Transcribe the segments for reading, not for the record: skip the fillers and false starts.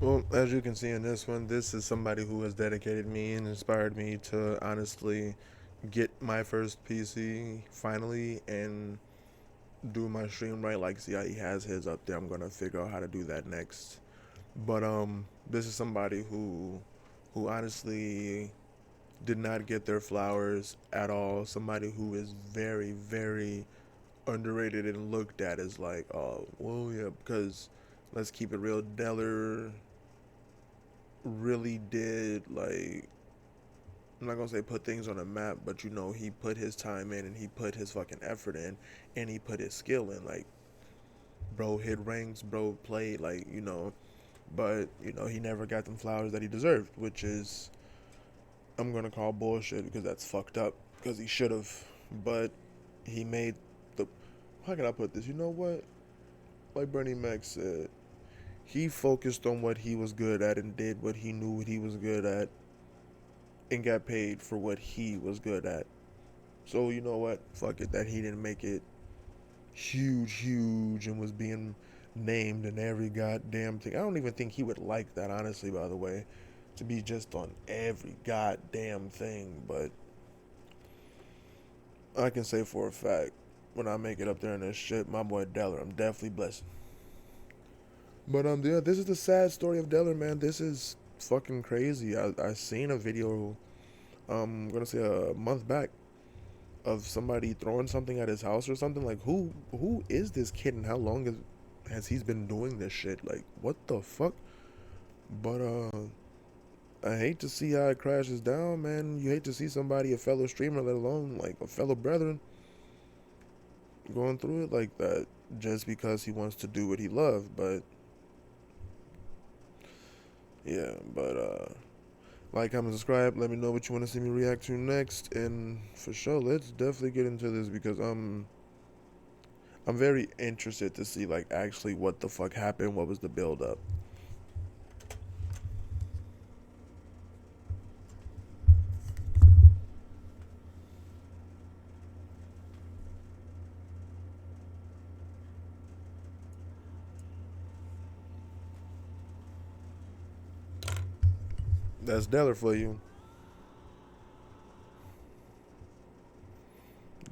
Well, as you can see in this one, this is somebody who has dedicated me and inspired me to honestly get my first PC finally and do my stream right. Like, see how he has his up there. I'm gonna figure out how to do that next. But this is somebody who honestly did not get their flowers at all. Somebody who is very, very underrated and looked at as like, oh, well, yeah, because let's keep it real. Dellor really did, like, I'm not gonna say put things on a map, but you know, he put his time in and he put his fucking effort in and he put his skill in. Like, bro hit ranks, bro played, like, but he never got them flowers that he deserved, which is, I'm gonna call bullshit because that's fucked up because he should have. But he made the, how can I put this? You know what? Like Bernie Mac said, he focused on what he was good at and did what he knew what he was good at and got paid for what he was good at. So you know what? Fuck it that he didn't make it huge and was being named in every goddamn thing. I don't even think he would like that, honestly, by the way, to be just on every goddamn thing. But I can say for a fact, when I make it up there in this shit, my boy Dellor, I'm definitely blessed. But yeah, this is the sad story of Dellor, man. This is fucking crazy. I seen a video, I'm gonna say a month back, of somebody throwing something at his house or something. Like, who is this kid and how long has he been doing this shit? Like, what the fuck? But I hate to see how it crashes down, man. You hate to see somebody, a fellow streamer, let alone like a fellow brethren, going through it like that just because he wants to do what he loves. But yeah, but like, comment, subscribe. Let me know what you want to see me react to next, and for sure, let's definitely get into this because I'm very interested to see like actually what the fuck happened. What was the build up? That's Dellor for you.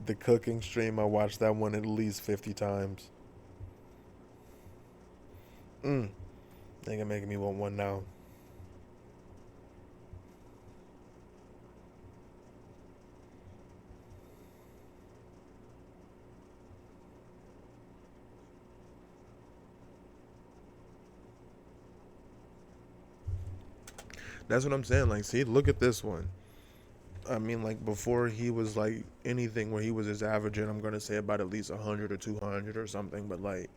The cooking stream, I watched that one at least 50 times. Nigga making me want one now. That's what I'm saying. Like, see, look at this one. I mean, like, before he was like anything where he was just averaging, I'm gonna say about at least 100 or 200 or something. But like,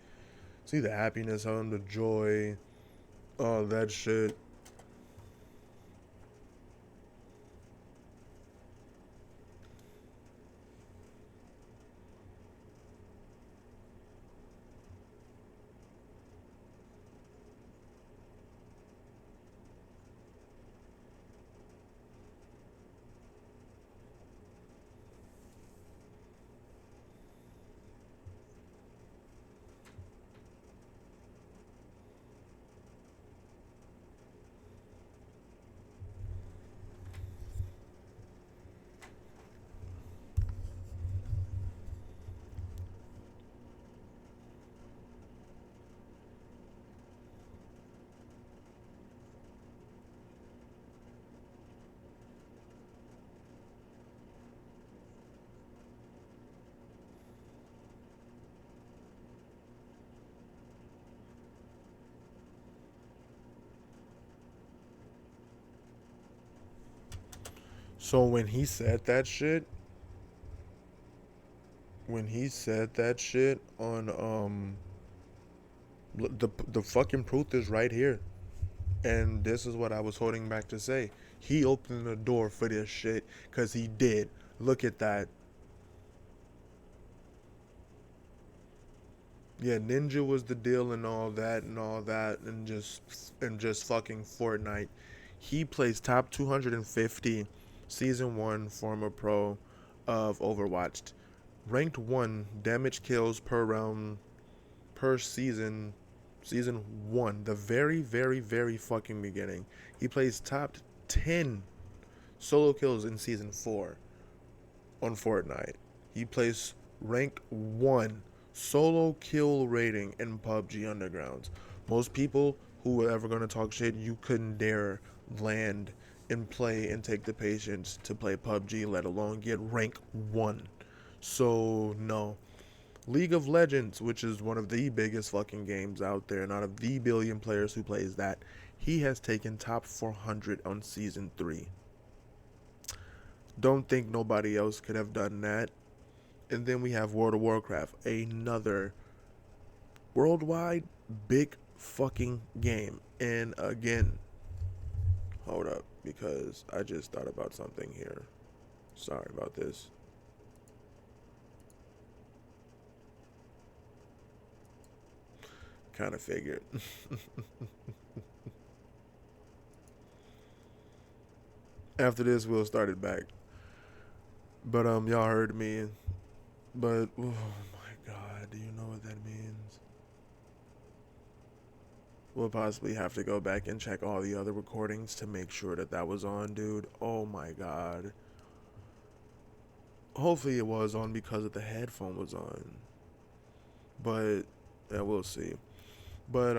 see the happiness on the joy, all that shit. So when he said that shit on the fucking proof is right here. And this is what I was holding back to say. He opened the door for this shit because he did. Look at that. Yeah, Ninja was the deal and all that and just fucking Fortnite. He plays top 250 season 1 former pro of Overwatch. Ranked 1 damage kills per round per season Season 1, the very, very, very fucking beginning. He plays top 10 solo kills in Season 4 on Fortnite. He plays rank 1 solo kill rating in PUBG Undergrounds. Most people who were ever going to talk shit, you couldn't dare land and play and take the patience to play PUBG, let alone get rank 1. So, no. League of Legends, which is one of the biggest fucking games out there, and out of the billion players who plays that, he has taken top 400 on Season 3. Don't think nobody else could have done that. And then we have World of Warcraft, another worldwide big fucking game. And again, hold up, because I just thought about something here. Sorry about this. Kind of figured. After this, we'll start it back. But y'all heard me. But oh my god, do you know what that means? We'll possibly have to go back and check all the other recordings to make sure that that was on, dude. Oh my god. Hopefully it was on because the headphone was on. But yeah, we'll see. But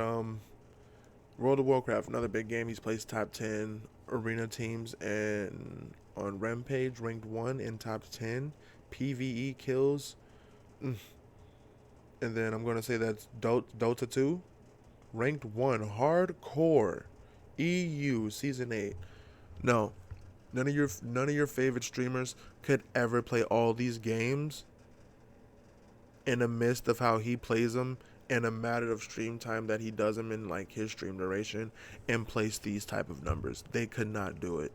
World of Warcraft, another big game. He's placed top 10 arena teams and on Rampage, ranked 1 in top 10 PvE kills. And then I'm going to say that's Dota 2, ranked 1 hardcore EU season 8. No. None of your favorite streamers could ever play all these games in the midst of how he plays them in a matter of stream time that he does them in, like his stream duration, and place these type of numbers. They could not do it.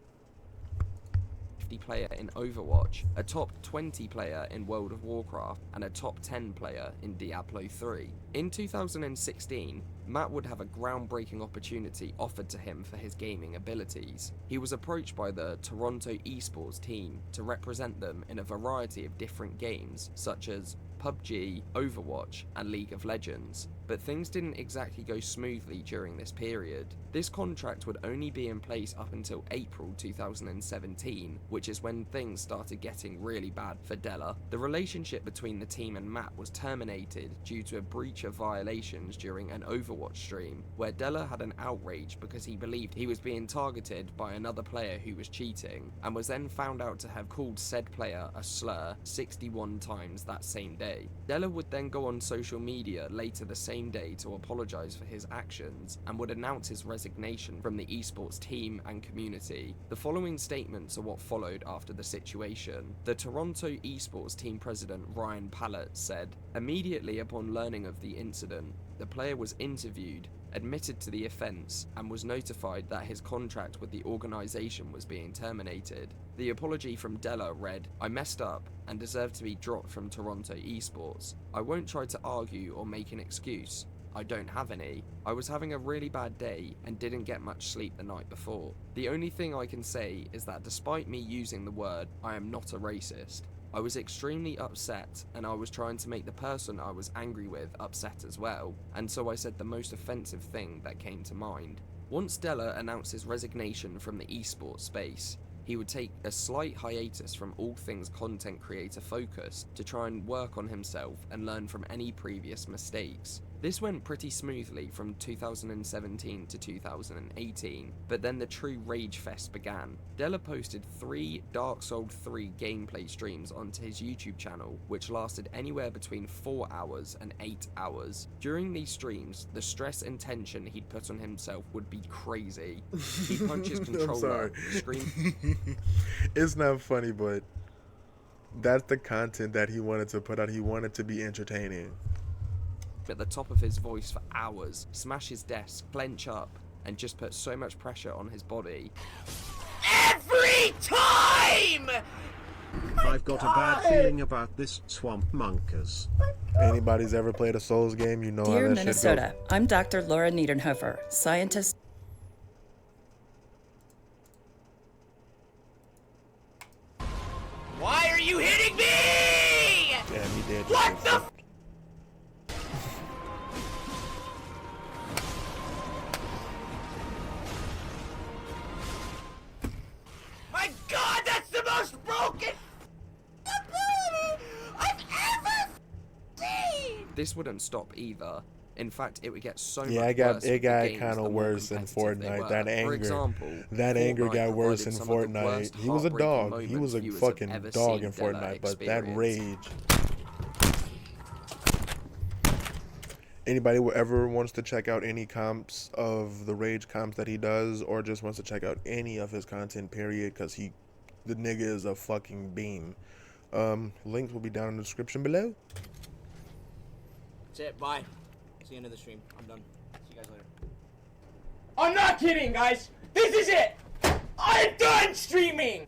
Player in Overwatch, a top 20 player in World of Warcraft, and a top 10 player in Diablo 3. In 2016, Matt would have a groundbreaking opportunity offered to him for his gaming abilities. He was approached by the Toronto esports team to represent them in a variety of different games, such as PUBG, Overwatch, and League of Legends, but things didn't exactly go smoothly during this period. This contract would only be in place up until April 2017, which is when things started getting really bad for Dellor. The relationship between the team and Matt was terminated due to a breach of violations during an Overwatch stream, where Dellor had an outrage because he believed he was being targeted by another player who was cheating, and was then found out to have called said player a slur 61 times that same day. Dellor would then go on social media later the same day to apologise for his actions, and would announce his resignation from the esports team and community. The following statements are what followed after the situation. The Toronto esports team president Ryan Pallett said, "Immediately upon learning of the incident, the player was interviewed, admitted to the offence, and was notified that his contract with the organisation was being terminated. The apology from Dellor read, 'I messed up and deserve to be dropped from Toronto esports. I won't try to argue or make an excuse. I don't have any. I was having a really bad day and didn't get much sleep the night before. The only thing I can say is that despite me using the word, I am not a racist. I was extremely upset, and I was trying to make the person I was angry with upset as well, and so I said the most offensive thing that came to mind.' Once Dellor announced his resignation from the esports space, he would take a slight hiatus from all things content creator focused to try and work on himself and learn from any previous mistakes. This went pretty smoothly from 2017 to 2018, but then the true rage fest began. Dellor posted 3 Dark Souls 3 gameplay streams onto his YouTube channel, which lasted anywhere between 4 hours and 8 hours. During these streams, the stress and tension he'd put on himself would be crazy. He'd punch his controller, scream. It's not funny, but that's the content that he wanted to put out. He wanted to be entertaining. At the top of his voice for hours, smash his desk, clench up, and just put so much pressure on his body. Every time! I've got a bad feeling about this swamp monkers. Anybody's ever played a Souls game, you know Dear how that Minnesota, shit goes. I'm Dr. Laura Niederhofer, scientist. Why are you hitting me? Damn, he did. What the f- This wouldn't stop either. In fact, it would get so Yeah, much it got worse with the games kind the of more worse in competitive they Fortnite. were. That For anger, example, that anger Fortnite got worse provided in some of the worst Fortnite. He was a heartbreaking dog. He moments was a viewers have fucking ever dog seen in Dellor Fortnite. But that experience. rage. Anybody who ever wants to check out any comps of the rage comps that he does, or just wants to check out any of his content, period, because the nigga is a fucking beam. Links will be down in the description below. That's it. Bye. It's the end of the stream. I'm done. See you guys later. I'm not kidding, guys. This is it. I'm done streaming.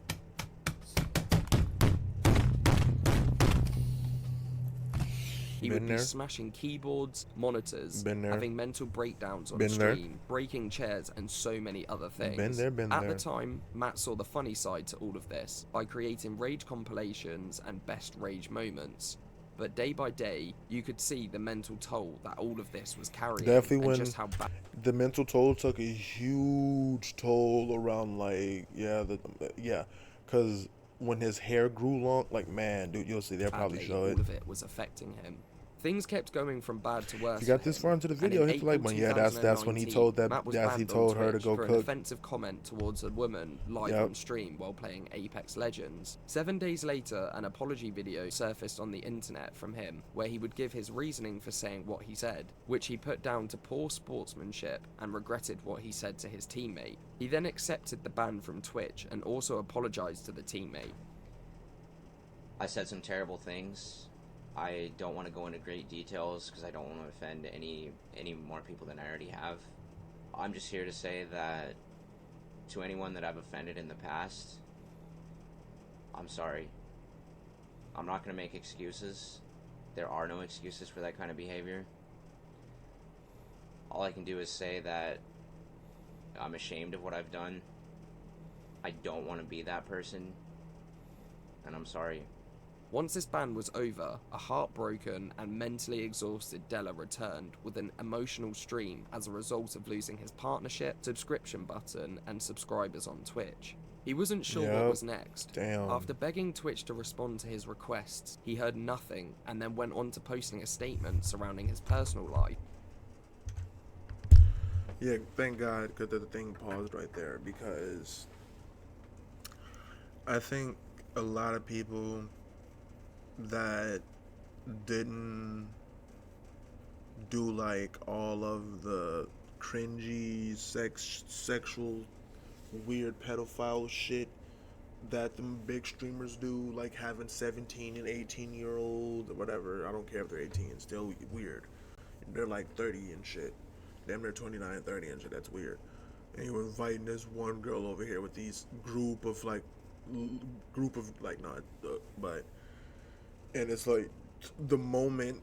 He Been would there. be smashing keyboards, monitors, Been there. having mental breakdowns on Been there. stream, breaking chairs, and so many other things. Been there. At the time, Matt saw the funny side to all of this by creating rage compilations and best rage moments. But day by day, you could see the mental toll that all of this was carrying, Definitely and when just how bad. The mental toll took a huge toll around, like, because when his hair grew long, like, man, dude, you'll see, they'll probably show all it. of it was affecting him. Things kept going from bad to worse. If you got for this him, far into the and video, in hit the like April button. Yeah, that's when he 2019, told Matt was he banned told on her to Twitch go for an cook. offensive comment towards a woman live Yep. on stream while playing Apex Legends. 7 days later, an apology video surfaced on the internet from him, where he would give his reasoning for saying what he said, which he put down to poor sportsmanship and regretted what he said to his teammate. He then accepted the ban from Twitch and also apologized to the teammate. I said some terrible things. I don't want to go into great details because I don't want to offend any more people than I already have. I'm just here to say that to anyone that I've offended in the past, I'm sorry. I'm not going to make excuses. There are no excuses for that kind of behavior. All I can do is say that I'm ashamed of what I've done. I don't want to be that person, and I'm sorry. Once this ban was over, a heartbroken and mentally exhausted Dellor returned with an emotional stream as a result of losing his partnership, subscription button, and subscribers on Twitch. He wasn't sure what was next. Damn. After begging Twitch to respond to his requests, he heard nothing and then went on to posting a statement surrounding his personal life. Yeah, thank God, because the thing paused right there, because I think a lot of people that didn't do like all of the cringy sexual weird pedophile shit that them big streamers do, like having 17 and 18-year-olds or whatever. I don't care if they're 18, it's still weird. They're like 30 and shit. Damn, they're 29, 30 and shit. That's weird. And you're inviting this one girl over here with these group of and it's like the moment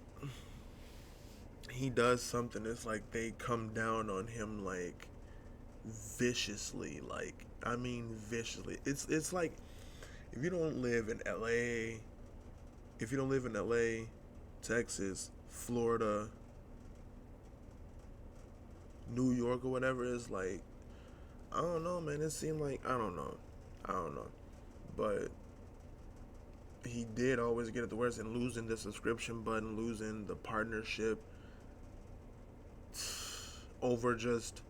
he does something, it's like they come down on him like viciously. Like, I mean viciously. It's like if you don't live in LA, Texas, Florida, New York or whatever, it's like, I don't know, man. It seemed like, I don't know. But he did always get it the worst, and losing the subscription button, losing the partnership over just,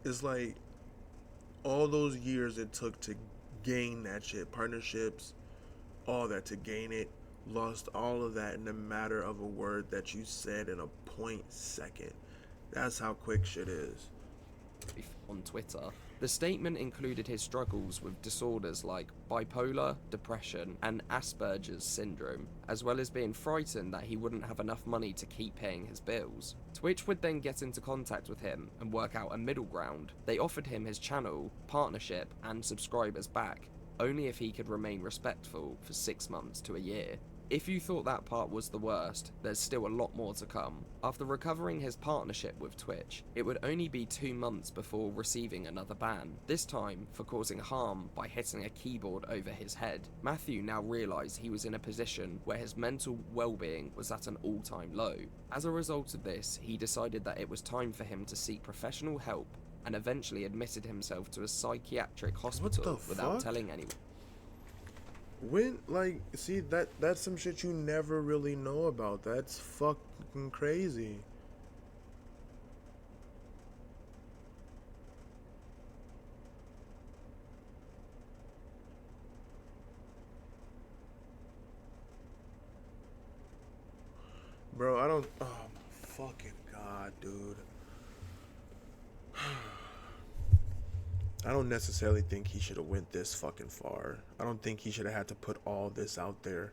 it's like all those years it took to gain that shit, partnerships, all that, to gain it, lost all of that in a matter of a word that you said in a 0.2. That's how quick shit is. On Twitter. The statement included his struggles with disorders like bipolar, depression, and Asperger's syndrome, as well as being frightened that he wouldn't have enough money to keep paying his bills. Twitch would then get into contact with him and work out a middle ground. They offered him his channel, partnership, and subscribers back, only if he could remain respectful for 6 months to a year. If you thought that part was the worst, there's still a lot more to come. After recovering his partnership with Twitch, it would only be 2 months before receiving another ban, this time for causing harm by hitting a keyboard over his head. Matthew now realised he was in a position where his mental well-being was at an all-time low. As a result of this, he decided that it was time for him to seek professional help and eventually admitted himself to a psychiatric hospital without telling anyone. When, like, see, that's some shit you never really know about. That's fucking crazy. Bro, I don't. Oh my fucking god, dude. I don't necessarily think he should have went this fucking far. I don't think he should have had to put all this out there.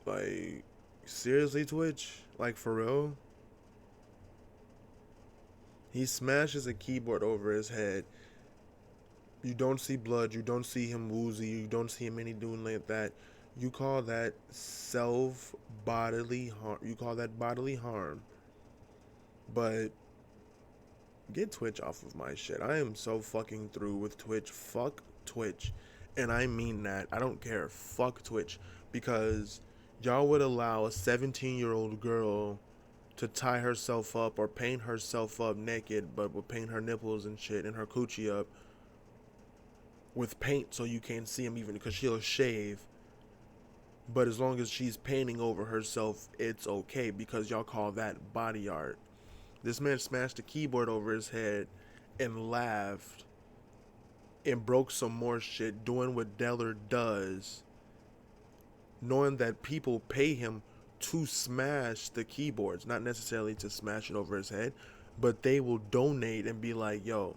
Like, seriously, Twitch? Like, for real? He smashes a keyboard over his head. You don't see blood. You don't see him woozy. You don't see him any doing like that. You call that bodily harm. You call that bodily harm. But get Twitch off of my shit. I am so fucking through with Twitch. Fuck Twitch. And I mean that. I don't care. Fuck Twitch. Because y'all would allow a 17-year-old girl to tie herself up or paint herself up naked, but would paint her nipples and shit and her coochie up with paint so you can't see them even because she'll shave. But as long as she's painting over herself, it's okay because y'all call that body art. This man smashed a keyboard over his head and laughed and broke some more shit doing what Dellor does, knowing that people pay him to smash the keyboards, not necessarily to smash it over his head, but they will donate and be like, yo,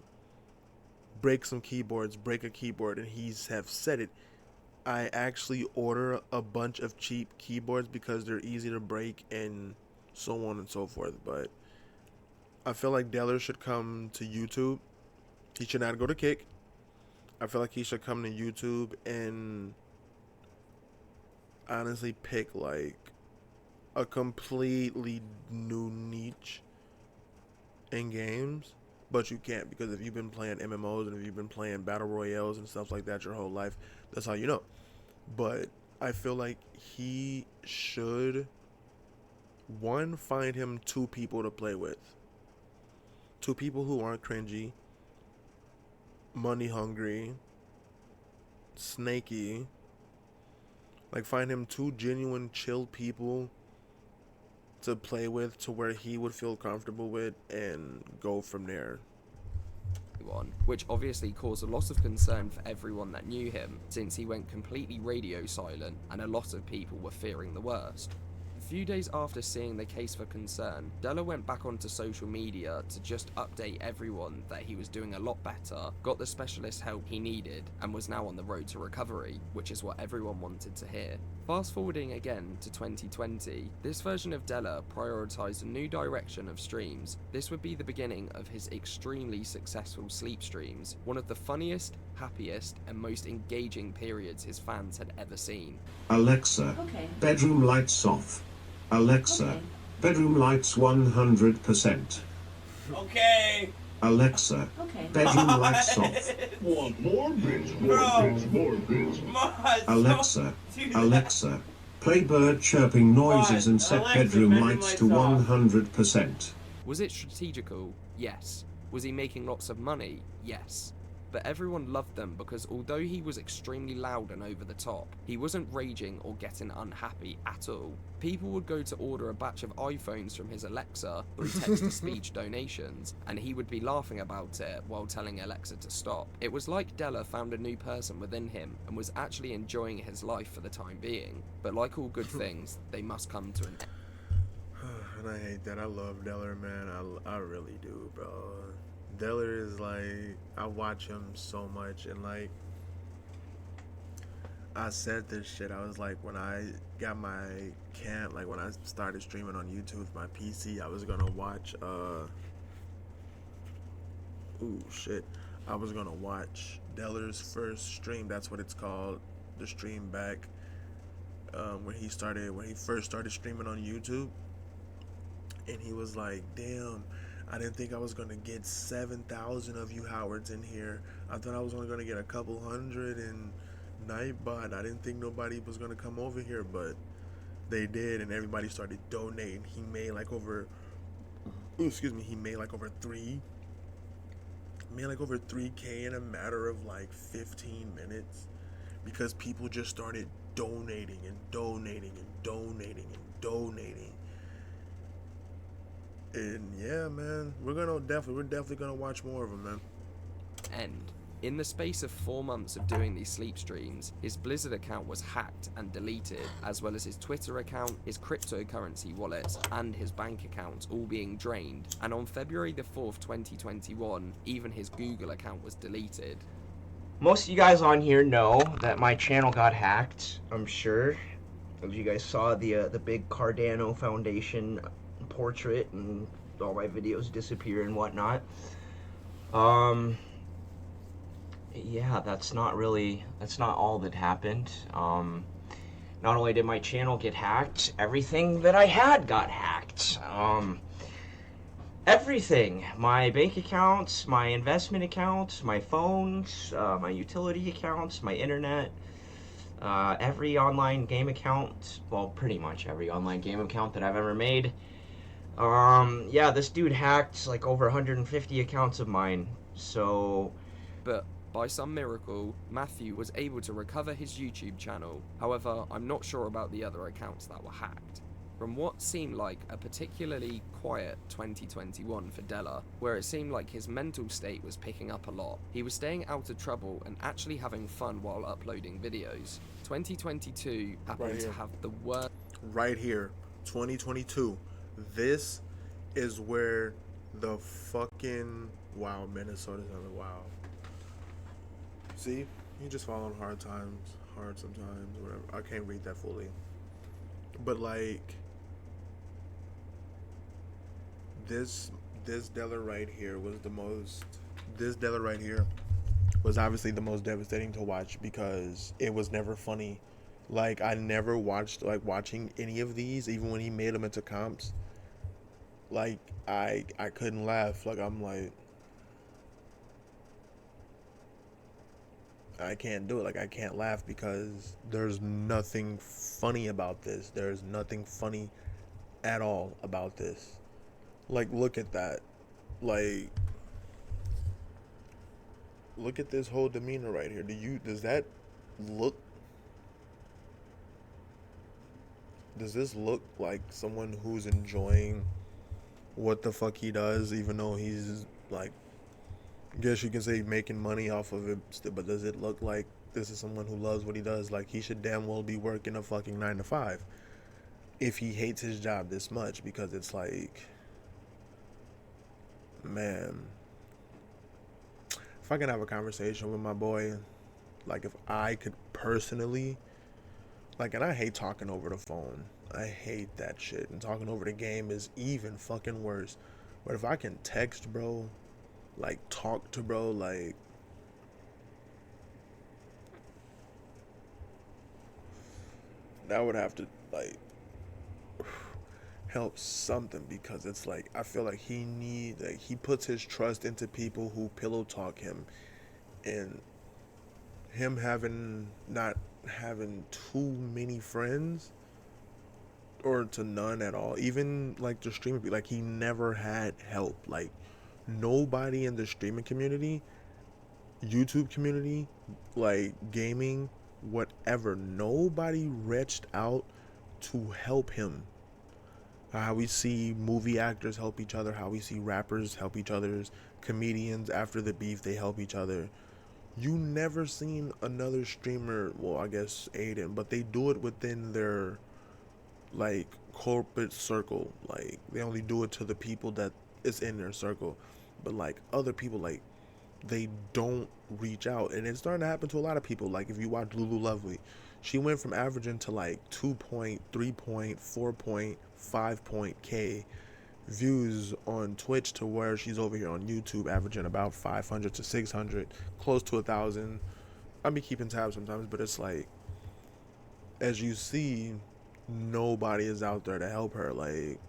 break some keyboards, break a keyboard, and he's have said it. I actually order a bunch of cheap keyboards because they're easy to break and so on and so forth, but I feel like Dellor should come to YouTube. He should not go to Kick. I feel like he should come to YouTube and honestly pick like a completely new niche in games. But you can't, because if you've been playing MMOs and if you've been playing battle royales and stuff like that your whole life, that's how you know. But I feel like he should, one, find him 2 people to play with. 2 people who aren't cringy, money hungry, snaky. Like, find him 2 genuine chill people to play with to where he would feel comfortable with and go from there. Which obviously caused a lot of concern for everyone that knew him, since he went completely radio silent and a lot of people were fearing the worst. A few days after seeing the case for concern, Dellor went back onto social media to just update everyone that he was doing a lot better, got the specialist help he needed, and was now on the road to recovery, which is what everyone wanted to hear. Fast forwarding again to 2020, this version of Dellor prioritized a new direction of streams. This would be the beginning of his extremely successful sleep streams, one of the funniest, happiest, and most engaging periods his fans had ever seen. Alexa, bedroom lights off. Alexa, bedroom lights 100%. Okay. Alexa, bedroom lights off. Want more bitch, more Bro. bitch, more bitch. Maz, Alexa, don't do that. Alexa, play bird chirping noises and set Alexa, bedroom bedroom lights to lights off. 100%. Was it strategical? Yes. Was he making lots of money? Yes. But everyone loved them because although he was extremely loud and over the top, he wasn't raging or getting unhappy at all. People would go to order a batch of iPhones from his Alexa through text-to-speech donations, and he would be laughing about it while telling Alexa to stop. It was like Dellor found a new person within him and was actually enjoying his life for the time being. But like all good things, they must come to an end. And I hate that. I love Dellor, man. I really do, bro. Dellor is like, I watch him so much, and like, I said this shit. I was like, when I got my cam, like when I started streaming on YouTube with my PC, I was gonna watch, I was gonna watch Dellor's first stream. That's what it's called, the stream back, when he first started streaming on YouTube, and he was like, damn, I didn't think I was gonna get 7,000 of you Howards in here. I thought I was only gonna get a couple hundred in Nightbot. I didn't think nobody was gonna come over here, but they did, and everybody started donating. He made like over, he made like over 3K in a matter of like 15 minutes because people just started donating and donating and donating and donating. And yeah, man, we're definitely gonna watch more of them, man. End. In the space of 4 months of doing these sleep streams, his Blizzard account was hacked and deleted, as well as his Twitter account, his cryptocurrency wallets, and his bank accounts all being drained. And on February the 4th, 2021, even his Google account was deleted. Most of you guys on here know that my channel got hacked, I'm sure. As you guys saw, the big Cardano Foundation portrait and all my videos disappear and whatnot. Yeah, that's not all that happened. Not only did my channel get hacked, everything that I had got hacked. Everything. My bank accounts, my investment accounts, my phones, my utility accounts, my internet, every online game account, well, pretty much every online game account that I've ever made. Yeah, this dude hacked like over 150 accounts of mine, so... But by some miracle, Matthew was able to recover his YouTube channel. However, I'm not sure about the other accounts that were hacked. From what seemed like a particularly quiet 2021 for Dellor, where it seemed like his mental state was picking up a lot, he was staying out of trouble and actually having fun while uploading videos. 2022 happened to have the worst... Right here, 2022. This is where the fucking... Wow, Minnesota's having wow. See? You just fall on hard sometimes, whatever. I can't read that fully. But like... This Dellor right here was the most... This Dellor right here was obviously the most devastating to watch because it was never funny. Like, I never watched, like, watching any of these, even when he made them into comps. Like, I couldn't laugh. Like, I'm like... I can't do it. Like, I can't laugh because there's nothing funny about this. There's nothing funny at all about this. Like, look at that. Like, look at this whole demeanor right here. Does that look... Does this look like someone who's enjoying what the fuck he does, even though he's, like, I guess you can say making money off of it, but does it look like this is someone who loves what he does? Like, he should damn well be working a fucking 9 to 5 if he hates his job this much, because it's like, man, if I can have a conversation with my boy, like, if I could personally, like, and I hate talking over the phone. I hate that shit. And talking over the game is even fucking worse. But if I can text, bro, like, talk to bro, like, that would have to, like, help something, because it's like, I feel like he puts his trust into people who pillow talk him, and him not having too many friends, or to none at all, even like the streaming, like, he never had help. Like, nobody in the streaming community, YouTube community, like gaming, whatever, nobody reached out to help him. How we see movie actors help each other, how we see rappers help each other's, comedians after the beef, they help each other. You never seen another streamer, well, I guess Aiden, but they do it within their, like, corporate circle. Like, they only do it to the people that is in their circle. But, like, other people, like, they don't reach out. And it's starting to happen to a lot of people. Like, if you watch Lulu Lovely, she went from averaging to, like, 2.3.4.5 views on Twitch to where she's over here on YouTube averaging about 500 to 600, close to 1,000. I'll be keeping tabs sometimes, but it's like, as you see, nobody is out there to help her. Like,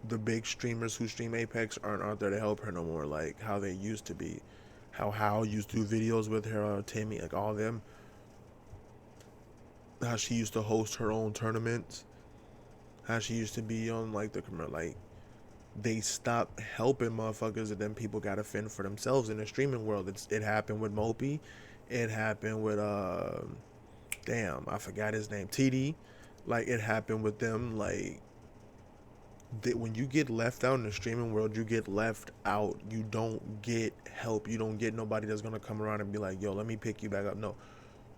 the big streamers who stream Apex aren't out there to help her no more, like how they used to be. How used to do videos with her, Timmy, like all of them. How she used to host her own tournaments. How she used to be on, like, the, like, they stopped helping motherfuckers, and then people got to fend for themselves in the streaming world. It happened with Mopey. It happened with damn, I forgot his name, TD. Like, it happened with them. Like, when you get left out in the streaming world, you get left out. You don't get help. You don't get nobody that's gonna come around and be like, yo, let me pick you back up. No,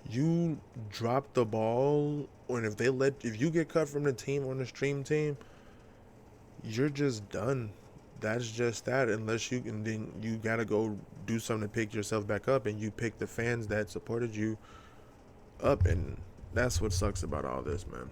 you drop the ball, and if you get cut from the team on the stream team, you're just done. That's just that. Unless you and then you gotta go do something to pick yourself back up, and you pick the fans that supported you up, and that's what sucks about all this, man.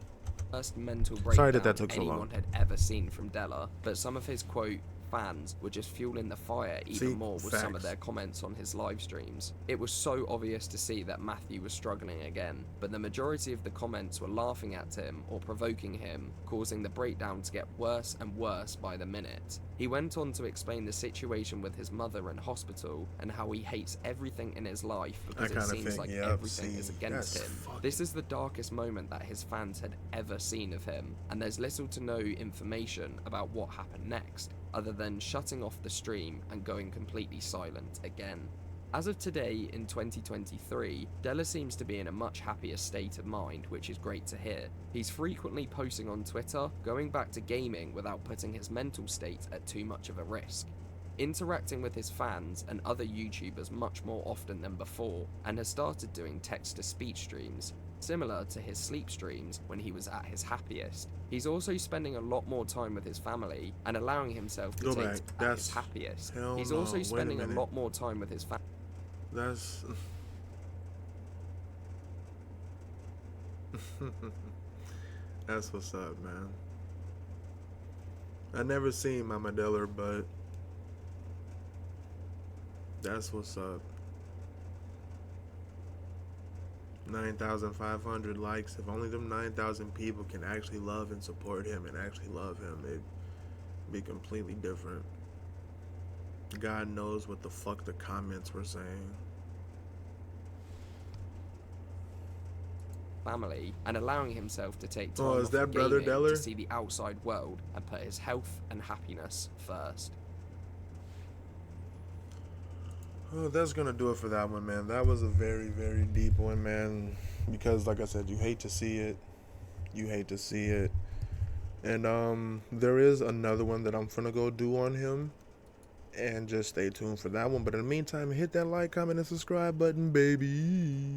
First mental Sorry breakdown that took so anyone long. had ever seen from Dellor, but some of his quote fans were just fueling the fire even See, more with some of facts. their comments on his live streams. It was so obvious to see that Matthew was struggling again, but the majority of the comments were laughing at him or provoking him, causing the breakdown to get worse and worse by the minute. He went on to explain the situation with his mother in hospital and how he hates everything in his life because it kinda seems think, like yep, everything see, is against that's him. fucking- This is the darkest moment that his fans had ever seen of him, and there's little to no information about what happened next, other than shutting off the stream and going completely silent again. As of today, in 2023, Dellor seems to be in a much happier state of mind, which is great to hear. He's frequently posting on Twitter, going back to gaming without putting his mental state at too much of a risk, interacting with his fans and other YouTubers much more often than before, and has started doing text-to-speech streams, similar to his sleep streams when he was at his happiest. He's also spending a lot more time with his family and allowing himself to Go take back. at That's- his happiest. hell He's no. also Wait a spending a minute. lot more time with his family. That's that's what's up, man. I never seen Mama Dellor, but that's what's up. 9,500 likes. If only them 9,000 people can actually love and support him and actually love him, it'd be completely different. God knows what the fuck the comments were saying. Family and allowing himself to take time Oh, is off that from brother gaming Dellor? to see the outside world and put his health and happiness first. Oh, that's gonna do it for that one, man. That was a very, very deep one, man. Because, like I said, you hate to see it. You hate to see it. And there is another one that I'm gonna go do on him. And just stay tuned for that one. But in the meantime, hit that like, comment, and subscribe button, baby.